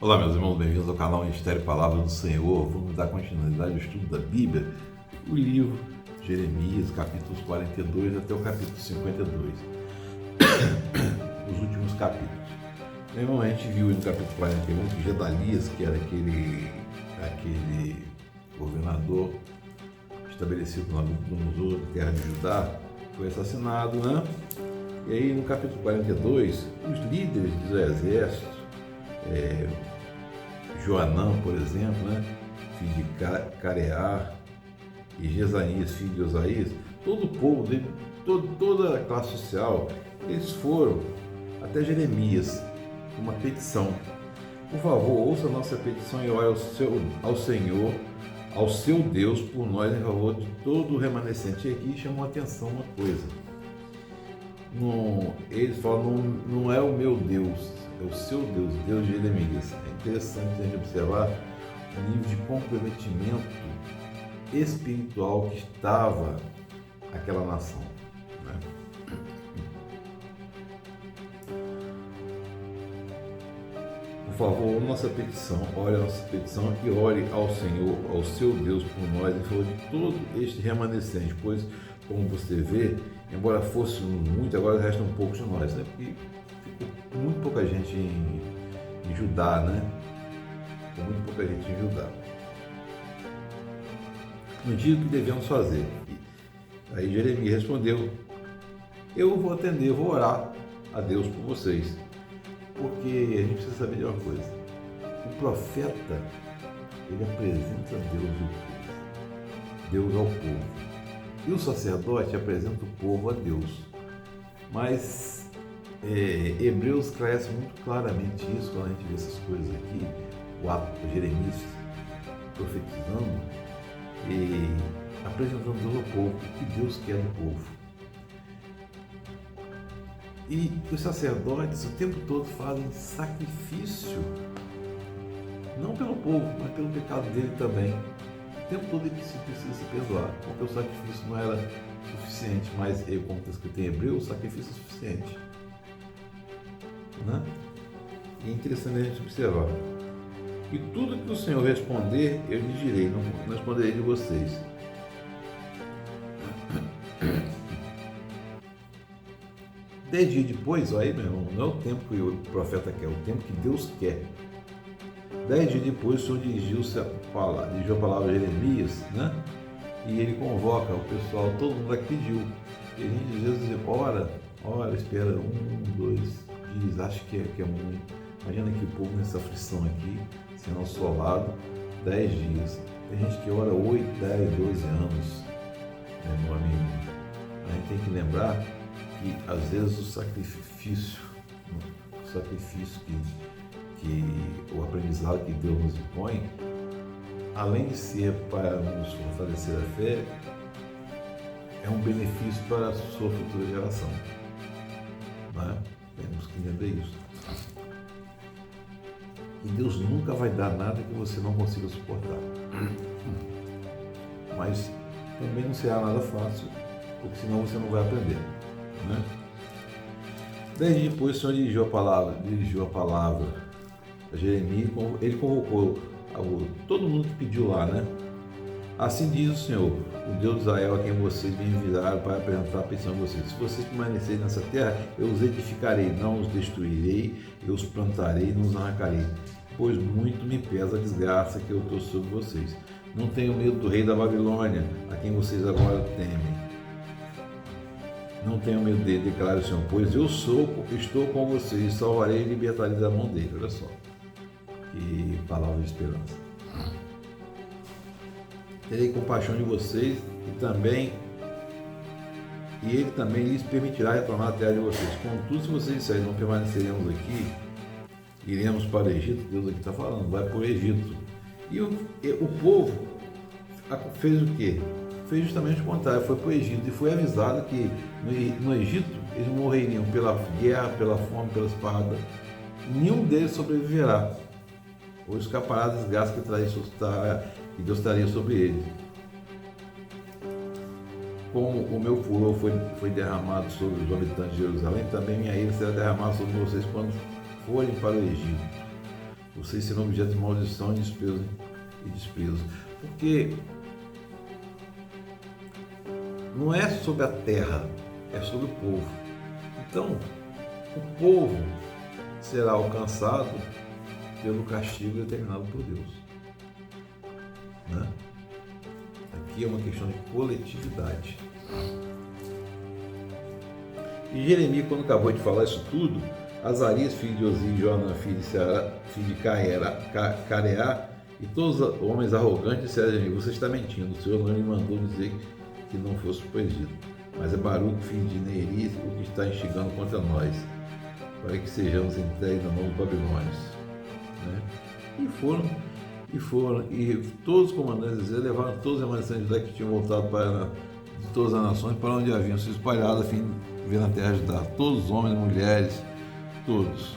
Olá, meus irmãos, bem-vindos ao canal Ministério Palavra do Senhor. Vamos dar continuidade ao estudo da Bíblia, o livro de Jeremias, capítulos 42 até o capítulo 52, os últimos capítulos. Meu irmão, a gente viu no capítulo 41 que Gedalias, que era aquele governador estabelecido na Nabucodonosor, da terra de Judá, foi assassinado, né? E aí no capítulo 42, os líderes dos exércitos, Joanã, por exemplo, né, filho de Carear, e Jezanias, filho de Osaías, todo o povo dele, toda a classe social, eles foram até Jeremias com uma petição. Por favor, ouça a nossa petição e ore ao Senhor, ao seu Deus, por nós em favor de todo o remanescente. E aqui chamou a atenção uma coisa. Eles falam, não é o meu Deus, é o seu Deus, Deus de Jeremias. É interessante a gente observar o nível de comprometimento espiritual que estava aquela nação, né? Por favor, nossa petição, ore a nossa petição e ore ao Senhor, ao seu Deus, por nós em favor de todo este remanescente, pois, como você vê, embora fôssemos muito, agora resta um pouco de nós, né? Porque ficou muito pouca gente em Judá, né? Ficou muito pouca gente em Judá. Nos dias o que devemos fazer. Aí Jeremias respondeu: eu vou atender, eu vou orar a Deus por vocês. Porque a gente precisa saber de uma coisa: o profeta, ele apresenta Deus ao povo. E o sacerdote apresenta o povo a Deus. Mas Hebreus esclarece muito claramente isso quando a gente vê essas coisas aqui, o ato de Jeremias profetizando e apresentando Deus ao povo, o que Deus quer do povo. E os sacerdotes o tempo todo fazem sacrifício, não pelo povo, mas pelo pecado dele também. O tempo todo ele precisa se perdoar, porque o sacrifício não era suficiente, mas, como está escrito em Hebreu, o sacrifício é suficiente. Né? E é interessante a gente observar. E tudo que o Senhor responder, eu lhe direi, não responderei de vocês. 10 dias depois, aí, meu irmão, não é o tempo que o profeta quer, é o tempo que Deus quer. 10 dias depois, o Senhor dirigiu a palavra a Jeremias, né? E ele convoca o pessoal, todo mundo aqui pediu. E a gente às vezes diz, ora, espera 1, 2 dias, acho que é muito. Imagina que o povo nessa aflição aqui, sendo assolado, 10 dias. Tem gente que ora 8, 10, 12 anos, né, meu amigo? A gente tem que lembrar que às vezes o sacrifício que o aprendizado que Deus nos impõe, além de ser para nos fortalecer a fé, é um benefício para a sua futura geração. Né? Temos que entender isso. E Deus nunca vai dar nada que você não consiga suportar. Mas também não será nada fácil, porque senão você não vai aprender. Né? 10 dias depois o Senhor dirigiu a palavra a Jeremias, ele convocou todo mundo que pediu lá, né? Assim diz o Senhor, o Deus de Israel, a quem vocês me enviaram para apresentar a petição de vocês. Se vocês permanecerem nessa terra, eu os edificarei, não os destruirei, eu os plantarei, não os arrancarei, pois muito me pesa a desgraça que eu trouxe sobre vocês. Não tenham medo do rei da Babilônia, a quem vocês agora temem. Não tenham medo dele, declara o Senhor, pois eu estou com vocês, salvarei e libertarei da mão dele. Olha só, que palavra de esperança. Terei compaixão de vocês e ele também lhes permitirá retornar à terra de vocês. Contudo, se vocês disserem, não permaneceremos aqui, iremos para o Egito, Deus aqui está falando, vai para o Egito. E o povo fez o quê? Fez justamente o contrário, foi para o Egito e foi avisado que no Egito eles morreriam pela guerra, pela fome, pela espada. Nenhum deles sobreviverá ou escapará da desgraça que Deus traria sobre eles. Como o meu furor foi derramado sobre os habitantes de Jerusalém, também minha ira será derramada sobre vocês quando forem para o Egito. Vocês serão objeto de maldição e desprezo. Porque não é sobre a terra, é sobre o povo. Então, o povo será alcançado pelo castigo determinado por Deus. Né? Aqui é uma questão de coletividade. E Jeremias, quando acabou de falar isso tudo, Azarias, filho de Ozi, Joanã, filho de Careá, e todos os homens arrogantes disseram a Jeremias: você está mentindo, o Senhor não lhe mandou dizer que não fosse para o Egito, mas é Baruque, filho de Neri, o que está instigando contra nós, para que sejamos entregues na mão dos babilônios. Né? E todos os comandantes levaram todos os remanescentes de Judá que tinham voltado de todas as nações para onde haviam se espalhado a fim de viver na terra de Judá, todos os homens, mulheres, todos.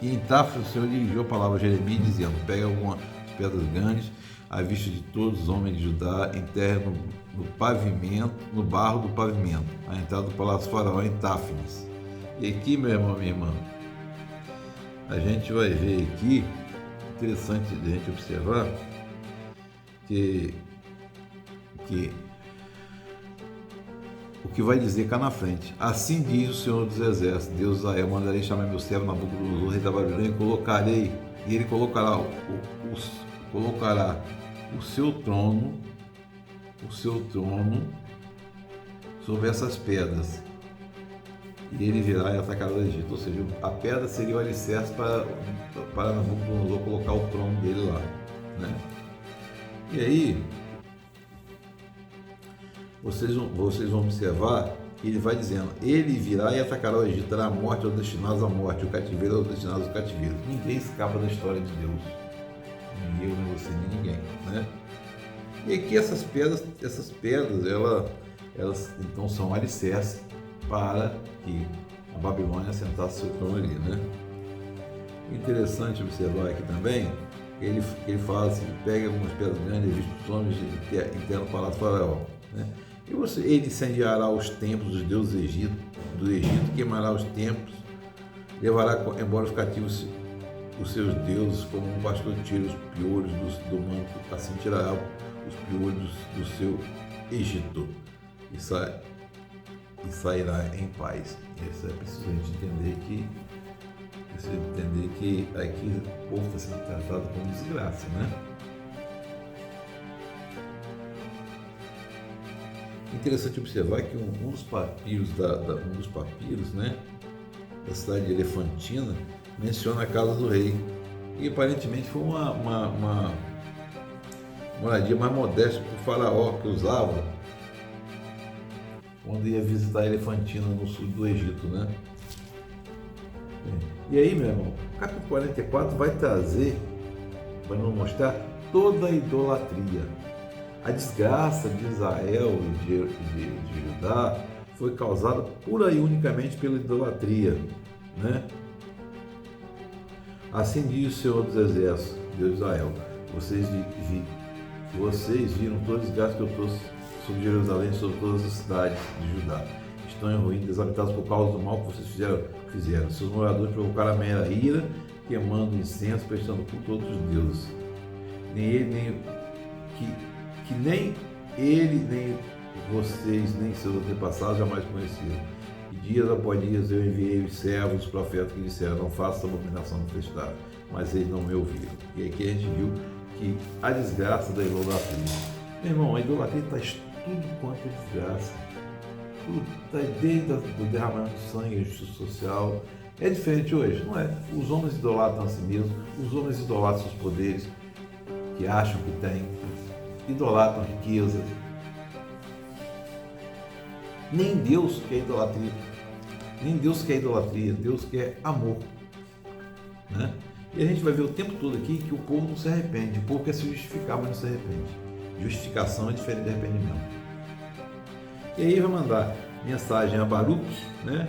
E em Tafra o Senhor dirigiu a palavra a Jeremias, dizendo: pega algumas pedras grandes, à vista de todos os homens de Judá, enterre no pavimento, no barro do pavimento, à entrada do palácio faraó em Táfnis. E aqui, meu irmão, minha irmã, a gente vai ver aqui, interessante de a gente observar, que o que vai dizer cá na frente: assim diz o Senhor dos Exércitos, Deus de Israel: mandarei chamar meu servo Nabucodonosor, rei da Babilônia, e ele colocará o seu trono sobre essas pedras, e ele virá e atacará o Egito. Ou seja, a pedra seria o alicerce para Nabucodonosor colocar o trono dele lá, né? E aí vocês vão observar que ele vai dizendo: ele virá e atacará o Egito, dará a morte aos destinados à morte, o cativeiro aos destinados ao cativeiro. Ninguém escapa da história de Deus, nem eu, nem você, nem ninguém, né? E aqui essas pedras elas então são alicerce para que a Babilônia assentasse seu trono ali, né? Interessante observar aqui também, ele fala assim: pega algumas pedras grandes, viste os homens interno no palácio faraó, né? E ele incendiará os templos dos deuses do Egito, queimará os templos, levará embora os cativos os seus deuses, como um pastor tira os piolhos do manto, assim tirará os piolhos do seu Egito e sairá em paz. Isso é preciso a gente entender que aqui o povo está sendo tratado como desgraça, né? Interessante observar que um dos papiros, né, da cidade de Elefantina, menciona a casa do rei, e aparentemente foi uma moradia mais modesta que o faraó que usava quando ia visitar Elefantina no sul do Egito, né? E aí, meu irmão, o capítulo 44 vai nos mostrar toda a idolatria. A desgraça de Israel e de Judá foi causada pura e unicamente pela idolatria, né? Assim diz o Senhor dos Exércitos, Deus de Israel: vocês viram toda a desgraça que eu trouxe sobre Jerusalém e sobre todas as cidades de Judá. Estão em ruína, desabitados por causa do mal que vocês fizeram. Seus moradores provocaram a minha ira, queimando incenso, prestando culto a outros deuses. Nem ele, nem vocês, nem seus antepassados jamais conheceram. E dias após dias eu enviei os servos, os profetas, que disseram: não façam abominação do festival, mas eles não me ouviram. E aqui a gente viu que a desgraça da idolatria. Meu irmão, a idolatria está tudo quanto é desgraça. Tudo está desde o derramamento de sangue, a justiça social. É diferente hoje, não é? Os homens idolatram a si mesmos, os homens idolatram seus poderes, que acham que têm, idolatram riquezas. Nem Deus quer idolatria. Nem Deus quer idolatria, Deus quer amor, né? E a gente vai ver o tempo todo aqui que o povo não se arrepende. O povo quer se justificar, mas não se arrepende. Justificação é diferente de arrependimento. E aí vai mandar mensagem a Baruque, né?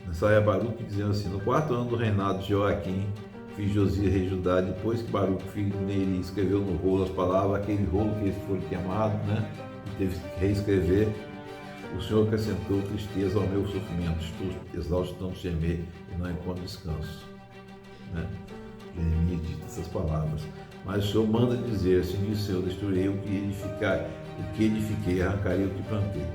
Mensagem a Baruque dizendo assim: no 4º ano do reinado de Joaquim, filho de Josias, rei de Judá, depois que Baruque, filho de Neri, escreveu no rolo as palavras, aquele rolo que eles foram queimados, né? E teve que reescrever, o Senhor acrescentou tristeza ao meu sofrimento, estou exausto de tanto gemer e não encontro descanso. palavras. Mas o Senhor manda dizer, assim diz o Senhor, destruirei o que edifiquei, arrancarei o que plantei.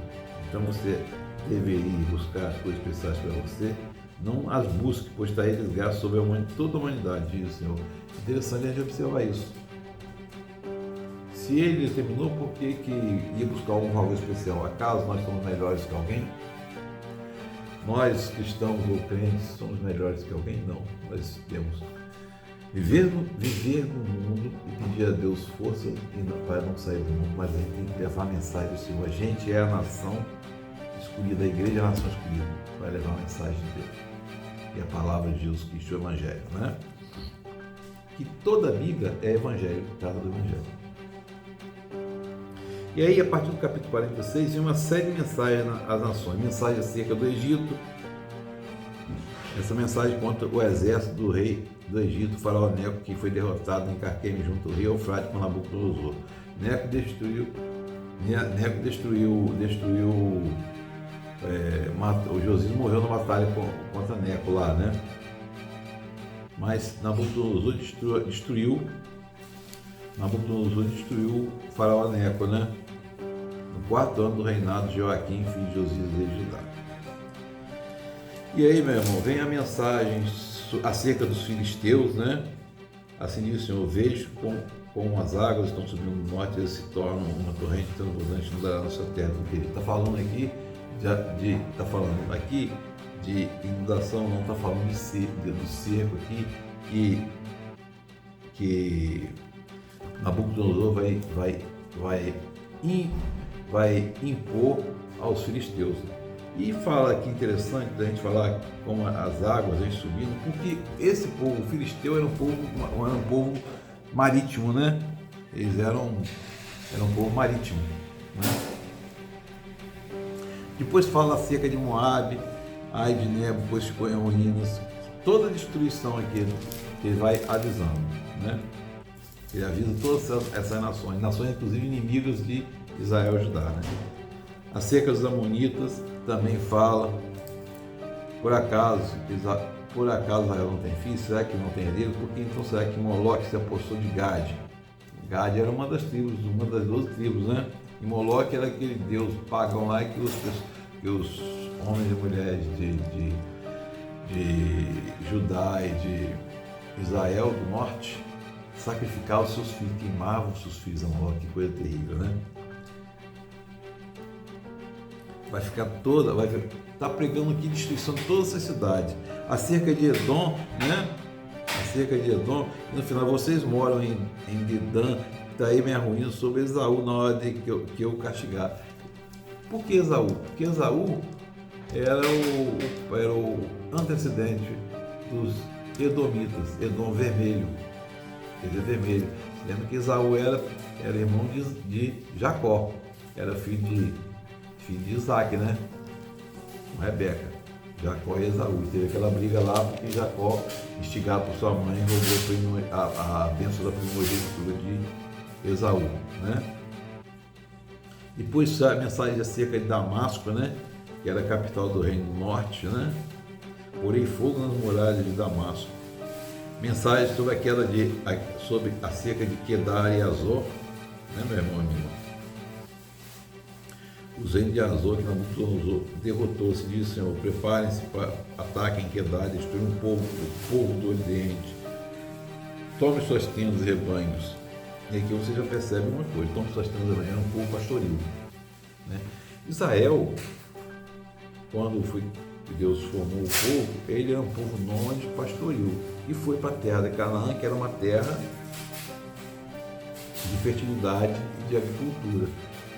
Então você deveria buscar as coisas especiais para você, não as busque, pois está aí desgaste sobre toda a humanidade, diz o Senhor. Interessante a gente observar isso. Se ele determinou, por que ia buscar algum valor especial? Acaso nós somos melhores que alguém? Nós, cristãos ou crentes, somos melhores que alguém? Não. Nós temos viver no mundo e pedir a Deus força para não sair do mundo, mas a gente tem que levar a mensagem do Senhor. A gente é a nação escolhida, a igreja é a nação escolhida, vai levar a mensagem de Deus. E a palavra de Jesus Cristo é o Evangelho, né? Que toda Bíblia é Evangelho, por causa do Evangelho. E aí, a partir do capítulo 46, vem uma série de mensagens às nações. Mensagem acerca do Egito. Essa mensagem contra o exército do rei do Egito, Faraó Neco, que foi derrotado em Carquemes junto ao rio Eufrates com Nabucodonosor. Neco destruiu, o Josias morreu na batalha contra Neco lá, né? Mas Nabucodonosor destruiu o Faraó Neco, né? No 4º ano do reinado de Joaquim, filho de Josias, rei de Judá. E aí, meu irmão, vem a mensagem acerca dos filisteus, né? Assim diz o Senhor: vejo como as águas estão subindo do norte, eles se tornam uma torrente transbordante da nossa terra. Está falando aqui de inundação, não está falando do cerco aqui, que Nabucodonosor vai impor aos filisteus. E fala aqui, interessante da gente falar como as águas vêm subindo, porque esse povo filisteu era um povo marítimo, né? Eles eram um povo marítimo, né? Depois fala acerca de Moabe, Ai de Nebo, depois ficou em ruínas. Toda a destruição aqui ele vai avisando, né? Ele avisa todas essas nações inclusive inimigas de Israel e Judá, né? Acerca dos amonitas também fala: por acaso Israel não tem filho? Será que não tem herdeiro? Por que então será que Moloque se apossou de Gade? Gade era uma das 12 tribos, né? E Moloque era aquele deus pagão lá que os homens e mulheres de Judá e de Israel do norte sacrificavam os seus filhos, queimavam os seus filhos a Moloque. Que coisa terrível, né? Está pregando aqui destruição de toda essa cidade. Acerca de Edom, né? E no final: vocês moram em Dedã, daí me arruindo sobre Esaú na hora de que eu castigar. Por que Esaú? Porque Esaú era o antecedente dos Edomitas, Edom vermelho. Quer dizer, vermelho. Lembra que Esaú era irmão de Jacó, era filho de Isaac, né? Com Rebeca, Jacó e Esaú. E teve aquela briga lá porque Jacó, instigado por sua mãe, roubou a bênção da primogenitura de Esaú, né? Depois a mensagem acerca de Damasco, né? Que era a capital do reino do norte, né? Porém fogo nas muralhas de Damasco. Mensagem sobre acerca de Quedar e Azor, né, meu irmão amigo? Os reinos de Azor, que Nabucodonosor derrotou, se diz o Senhor: preparem-se para ataque em Quedar, destruir o povo do Oriente. Tome suas tendas e rebanhos. E aqui você já percebe uma coisa: tome suas tendas e rebanhos. Era um povo pastoril, né? Israel, quando Deus formou o povo, ele era um povo nômade pastoril e foi para a terra de Canaã, que era uma terra de fertilidade e de agricultura.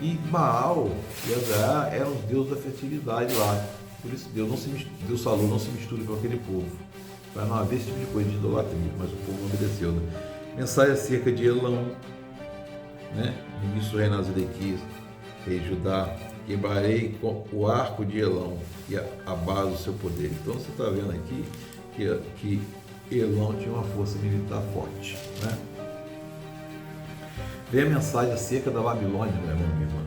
E Baal e Azará eram os deuses da fertilidade lá. Por isso Deus falou: não se misture com aquele povo, para não haver esse tipo de coisa de idolatria, mas o povo não obedeceu, né? Mensagem acerca de Elão, né? No início do reinado de Zedequias, rei de Judá: quebrarei o arco de Elão e a base do seu poder. Então você está vendo aqui que Elão tinha uma força militar forte, né? Vem a mensagem acerca da Babilônia, meu irmão, minha irmã.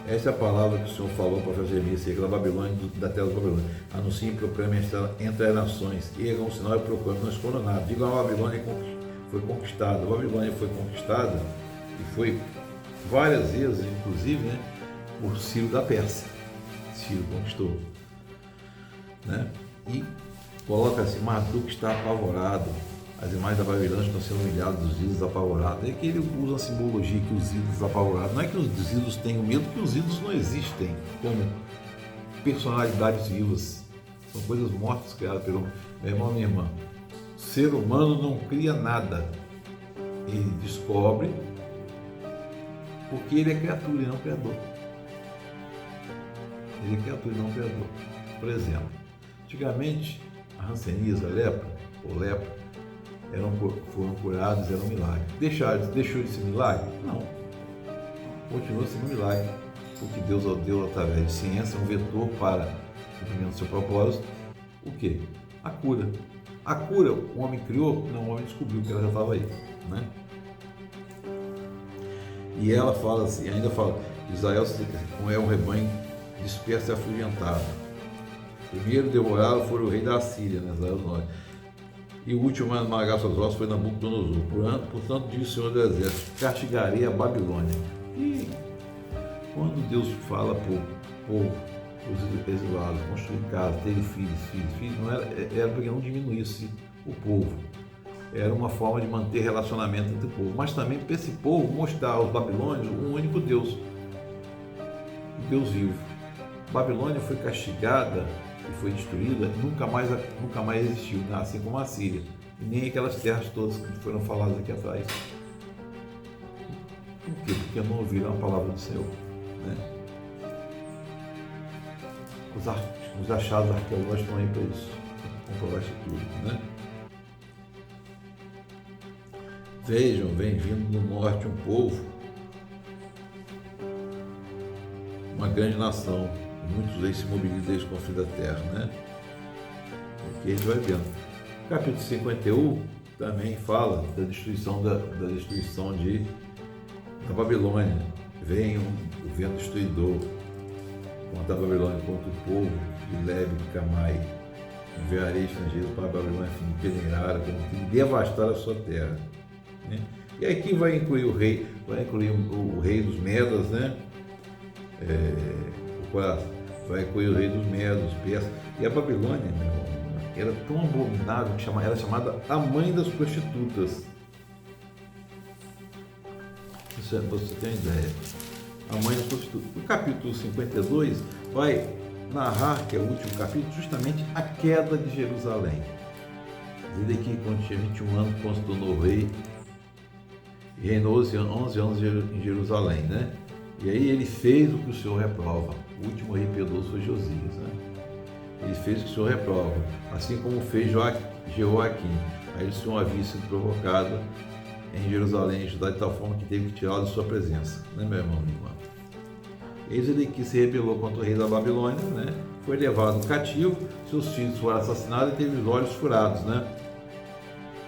Essa é a palavra que o Senhor falou para fazer Jeremias acerca da Babilônia, da terra da Babilônia. Anunciem e proclamem entre as nações, ergam o sinal e proclamem, não escondam nada. Digam a Babilônia foi conquistada, a Babilônia foi conquistada e foi várias vezes, inclusive, né, por Ciro da Pérsia. Ciro conquistou, né? E coloca assim, Marduk está apavorado, as imagens da Babilônia estão sendo humilhadas, os ídolos apavorados. É que ele usa a simbologia que os ídolos apavorados, não é que os ídolos tenham medo, porque os ídolos não existem como personalidades vivas, são coisas mortas criadas pelo meu irmão e minha irmã. O ser humano não cria nada, ele descobre porque ele é criatura e não criador. Ele é criatura e não criador. Por exemplo, antigamente a hanseníase, a lepra, ou lepra, foram curados, era um milagre. Deixou de ser milagre? Não. Continua sendo milagre, porque Deus deu através de ciência um vetor para o cumprimento do seu propósito. O quê? A cura. A cura o homem criou? Não, o homem descobriu que ela já estava aí, né? E ela fala assim, ainda fala, Israel é um rebanho disperso e afugentado. Primeiro devorado foi o rei da Síria, né, Israel do Norte. E o último a esmagar suas ossos foi Nabucodonosor. Portanto, disse o Senhor do Exército, castigarei a Babilônia. E quando Deus fala para o povo, os exilados, construir casa, ter filhos, não era para que não diminuísse o povo. Era uma forma de manter relacionamento entre o povo, mas também para esse povo mostrar aos babilônios um único Deus, o Deus vivo. Babilônia foi castigada e foi destruída, nunca mais existiu, assim como a Síria, e nem aquelas terras todas que foram faladas aqui atrás. Por quê? Porque não ouviram a palavra do Senhor, né? Os achados arqueológicos estão aí para isso, para comprovar isso tudo, né? Vejam, vem vindo do norte um povo, uma grande nação, muitos deles se mobilizam desde o conflito da terra, né? Porque a gente vai vendo. O capítulo 51 também fala da destruição da Babilônia. Vem o vento destruidor contra a Babilônia, contra o povo de Lebe e Camai. Enviarei estrangeiros para a Babilônia, a fim de peneirar, e devastar a sua terra. Né? E aqui vai incluir o rei dos Medas, né? Vai incluir o rei dos Medos, persas. E a Babilônia, meu irmão, era tão abominável que era chamada a mãe das prostitutas. Isso é para você ter uma ideia. A mãe das prostitutas. O capítulo 52 vai narrar, que é o último capítulo, justamente a queda de Jerusalém. Zedequias, quando tinha 21 anos, se tornou rei e reinou 11 anos em Jerusalém, né? E aí ele fez o que o Senhor reprova. O último rei piedoso foi Josias, né? Ele fez o que o Senhor reprova, assim como fez Jeoaquim. Aí o Senhor havia sido provocado em Jerusalém, em Judá, de tal forma que teve que tirá-lo de sua presença, né, meu irmão e minha irmã? Eis ele que se rebelou contra o rei da Babilônia, né? Foi levado cativo, seus filhos foram assassinados e teve os olhos furados, né?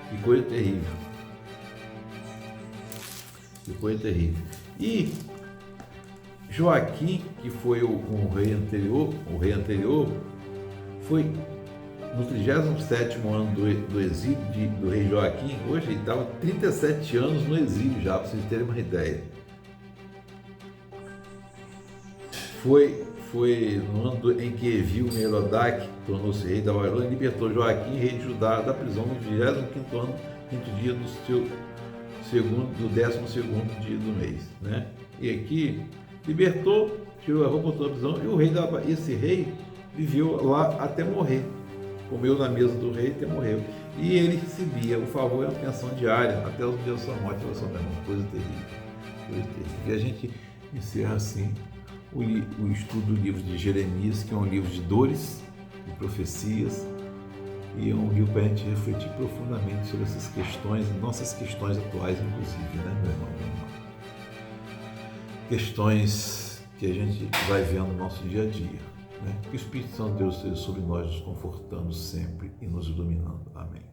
Que coisa terrível. Que coisa terrível. E Joaquim, que foi o rei anterior, foi no 37º ano do exílio do rei Joaquim. Hoje ele estava 37 anos no exílio já, para vocês terem uma ideia. Foi no ano em que Evil Merodach tornou-se rei da Babilônia e libertou Joaquim, rei de Judá, da prisão no 25º ano, quinto dia do 12º dia do mês, né? E aqui libertou, tirou a roupa da prisão, e esse rei viveu lá até morrer. Comeu na mesa do rei até morreu. E ele recebia o favor e a pensão diária até os dias da sua morte. Coisa terrível. Coisa terrível. E a gente encerra assim o estudo do livro de Jeremias, que é um livro de dores e profecias, e é um livro para a gente refletir profundamente sobre essas questões, nossas questões atuais, inclusive, né, meu irmão, minha irmã? Questões que a gente vai vendo no nosso dia a dia, né? Que o Espírito Santo de Deus esteja sobre nós, nos confortando sempre e nos iluminando. Amém.